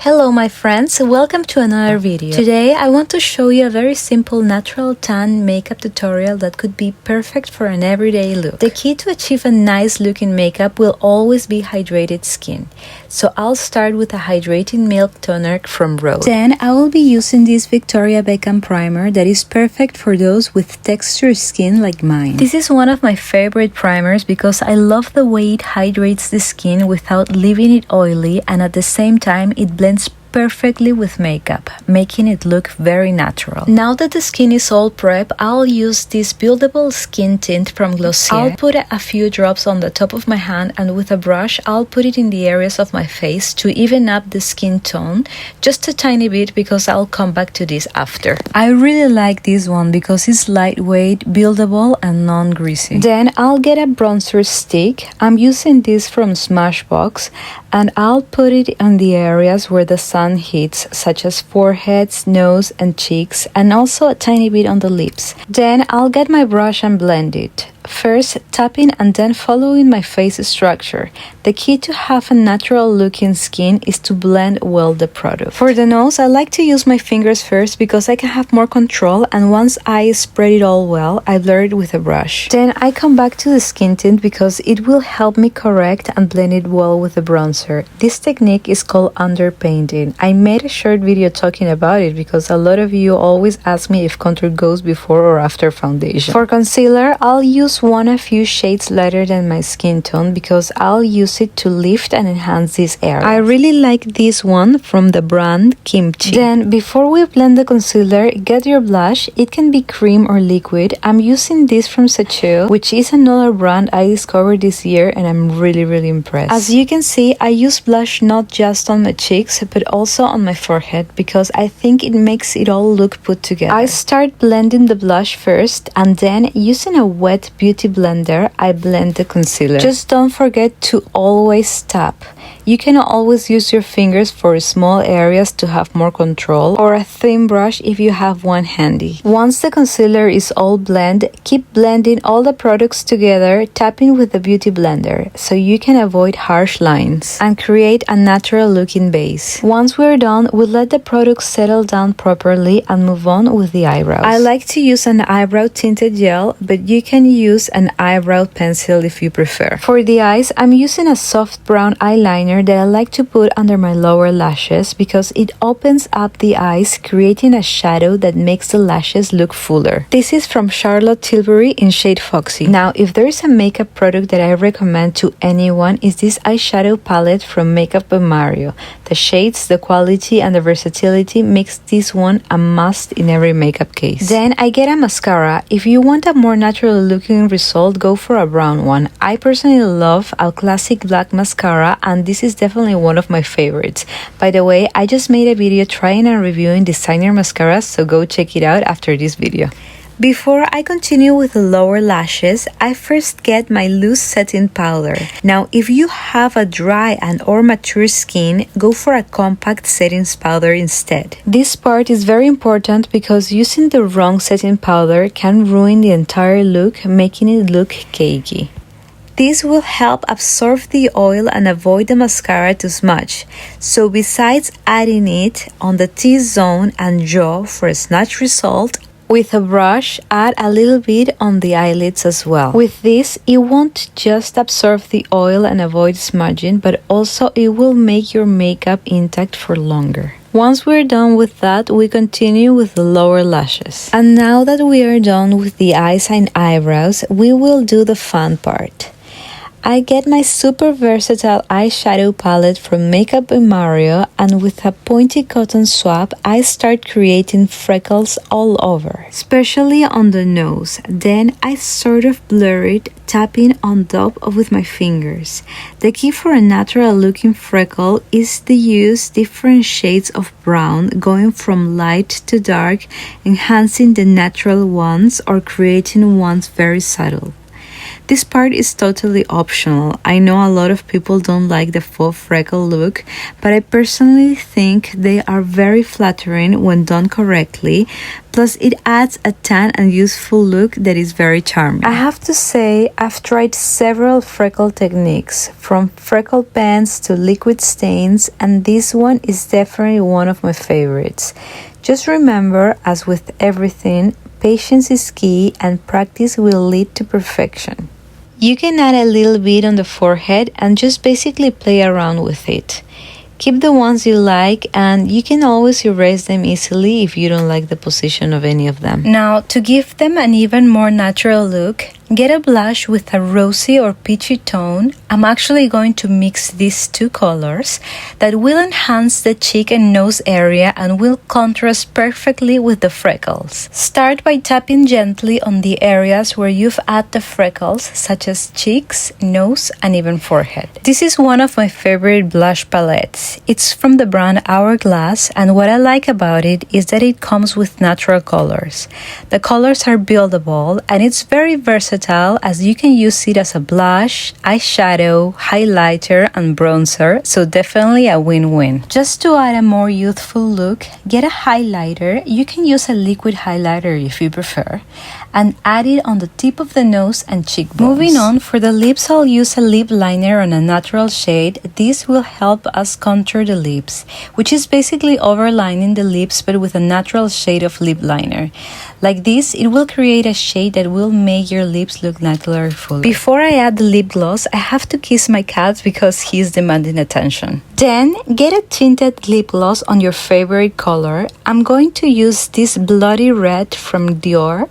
Hello my friends, welcome to another video. Today I want to show you a very simple natural tan makeup tutorial that could be perfect for an everyday look. The key to achieve a nice looking makeup will always be hydrated skin. So I'll start with a hydrating milk toner from Rhode. Then I will be using this Victoria Beckham primer that is perfect for those with textured skin like mine. This is one of my favorite primers because I love the way it hydrates the skin without leaving it oily, and at the same time it blends perfectly with makeup, making it look very natural. Now that the skin is all prep, I'll use this buildable skin tint from Glossier. I'll put a few drops on the top of my hand, and with a brush I'll put it in the areas of my face to even up the skin tone, just a tiny bit because I'll come back to this after. I really like this one because it's lightweight, buildable and non-greasy. Then I'll get a bronzer stick. I'm using this from Smashbox, and I'll put it on the areas where the sun hits, such as foreheads, nose and cheeks, and also a tiny bit on the lips. Then I'll get my brush and blend it. First tapping and then following my face structure. The key to have a natural looking skin is to blend well the product. For the nose, I like to use my fingers first because I can have more control, and once I spread it all well, I blur it with a brush. Then I come back to the skin tint because it will help me correct and blend it well with the bronzer. This technique is called underpainting. I made a short video talking about it because a lot of you always ask me if contour goes before or after foundation. For concealer, I'll use one a few shades lighter than my skin tone because I'll use it to lift and enhance this area. I really like this one from the brand Kimchi. Then before we blend the concealer, get your blush. It can be cream or liquid. I'm using this from Sacho, which is another brand I discovered this year, and I'm really impressed. As you can see, I use blush not just on my cheeks but also on my forehead because I think it makes it all look put together. I start blending the blush first, and then using a wet beauty blender I blend the concealer. Just don't forget to always tap. You can always use your fingers for small areas to have more control, or a thin brush if you have one handy. Once the concealer is all blended, keep blending all the products together, tapping with the beauty blender so you can avoid harsh lines and create a natural looking base. Once we're done, we'll let the products settle down properly and move on with the eyebrows. I like to use an eyebrow tinted gel, but you can use an eyebrow pencil if you prefer. For the eyes, I'm using a soft brown eyeliner that I like to put under my lower lashes because it opens up the eyes, creating a shadow that makes the lashes look fuller. This is from Charlotte Tilbury in shade Foxy. Now, if there is a makeup product that I recommend to anyone, is this eyeshadow palette from Makeup by Mario. The shades, the quality and the versatility makes this one a must in every makeup case. Then I get a mascara. If you want a more natural looking result, go for a brown one. I personally love a classic black mascara, and this is definitely one of my favorites. By the way, I just made a video trying and reviewing designer mascaras, so go check it out after this video. Before I continue with the lower lashes, I first get my loose setting powder. Now, if you have a dry and or mature skin, go for a compact settings powder instead. This part is very important because using the wrong setting powder can ruin the entire look, making it look cakey. This will help absorb the oil and avoid the mascara to smudge. So besides adding it on the T-zone and jaw for a snatch result, with a brush, add a little bit on the eyelids as well. With this, it won't just absorb the oil and avoid smudging, but also it will make your makeup intact for longer. Once we're done with that, we continue with the lower lashes. And now that we are done with the eyes and eyebrows, we will do the fun part. I get my super versatile eyeshadow palette from Makeup by Mario, and with a pointy cotton swab, I start creating freckles all over, especially on the nose. Then I sort of blur it, tapping on top with my fingers. The key for a natural looking freckle is to use different shades of brown, going from light to dark, enhancing the natural ones or creating ones very subtle. This part is totally optional. I know a lot of people don't like the faux freckle look, but I personally think they are very flattering when done correctly. Plus, it adds a tan and youthful look that is very charming. I have to say, I've tried several freckle techniques, from freckle pens to liquid stains, and this one is definitely one of my favorites. Just remember, as with everything, patience is key and practice will lead to perfection. You can add a little bit on the forehead and just basically play around with it. Keep the ones you like, and you can always erase them easily if you don't like the position of any of them. Now, to give them an even more natural look, get a blush with a rosy or peachy tone. I'm actually going to mix these two colors that will enhance the cheek and nose area and will contrast perfectly with the freckles. Start by tapping gently on the areas where you've added the freckles, such as cheeks, nose, and even forehead. This is one of my favorite blush palettes. It's from the brand Hourglass, and what I like about it is that it comes with natural colors. The colors are buildable, and it's very versatile as you can use it as a blush, eyeshadow, highlighter, and bronzer, so definitely a win-win. Just to add a more youthful look, get a highlighter. You can use a liquid highlighter if you prefer, and add it on the tip of the nose and cheekbones. Moving on, for the lips, I'll use a lip liner on a natural shade. This will help us contour the lips, which is basically overlining the lips but with a natural shade of lip liner. Like this, it will create a shade that will make your lips look naturally fuller. Before I add the lip gloss, I have to kiss my cat because he's demanding attention. Then, get a tinted lip gloss on your favorite color. I'm going to use this Bloody Red from Dior,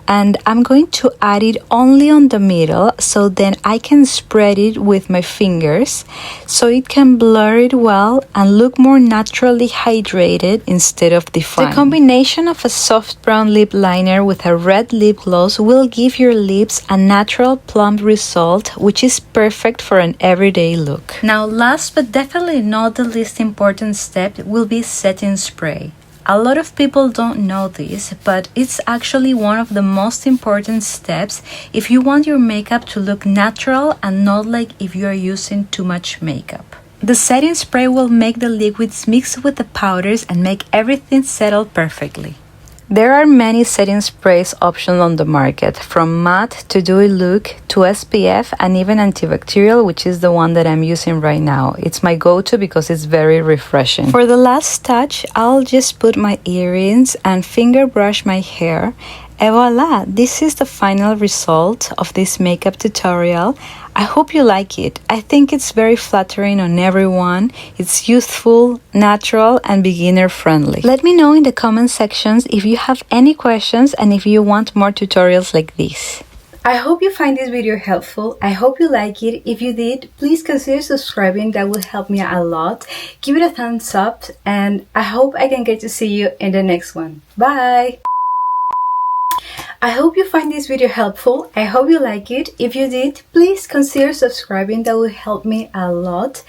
and I'm going to add it only on the middle, so then I can spread it with my fingers so it can blur it well and look more naturally hydrated instead of defined. The combination of a soft brown lip liner with a red lip gloss will give your lips a natural plump result, which is perfect for an everyday look. Now, last but definitely not the least important step will be setting spray. A lot of people don't know this, but it's actually one of the most important steps if you want your makeup to look natural and not like if you are using too much makeup. The setting spray will make the liquids mix with the powders and make everything settle perfectly. There are many setting sprays options on the market, from matte to dewy look to SPF and even antibacterial, which is the one that I'm using right now. It's my go-to because it's very refreshing. For the last touch, I'll just put my earrings and finger brush my hair. Et voila! This is the final result of this makeup tutorial. I hope you like it. I think it's very flattering on everyone. It's youthful, natural, and beginner friendly. Let me know in the comment sections if you have any questions and if you want more tutorials like this. I hope you find this video helpful. I hope you like it. If you did, please consider subscribing. That will help me a lot. Give it a thumbs up, and I hope I can get to see you in the next one. Bye! I hope you find this video helpful. I hope you like it. If you did, please consider subscribing. That will help me a lot.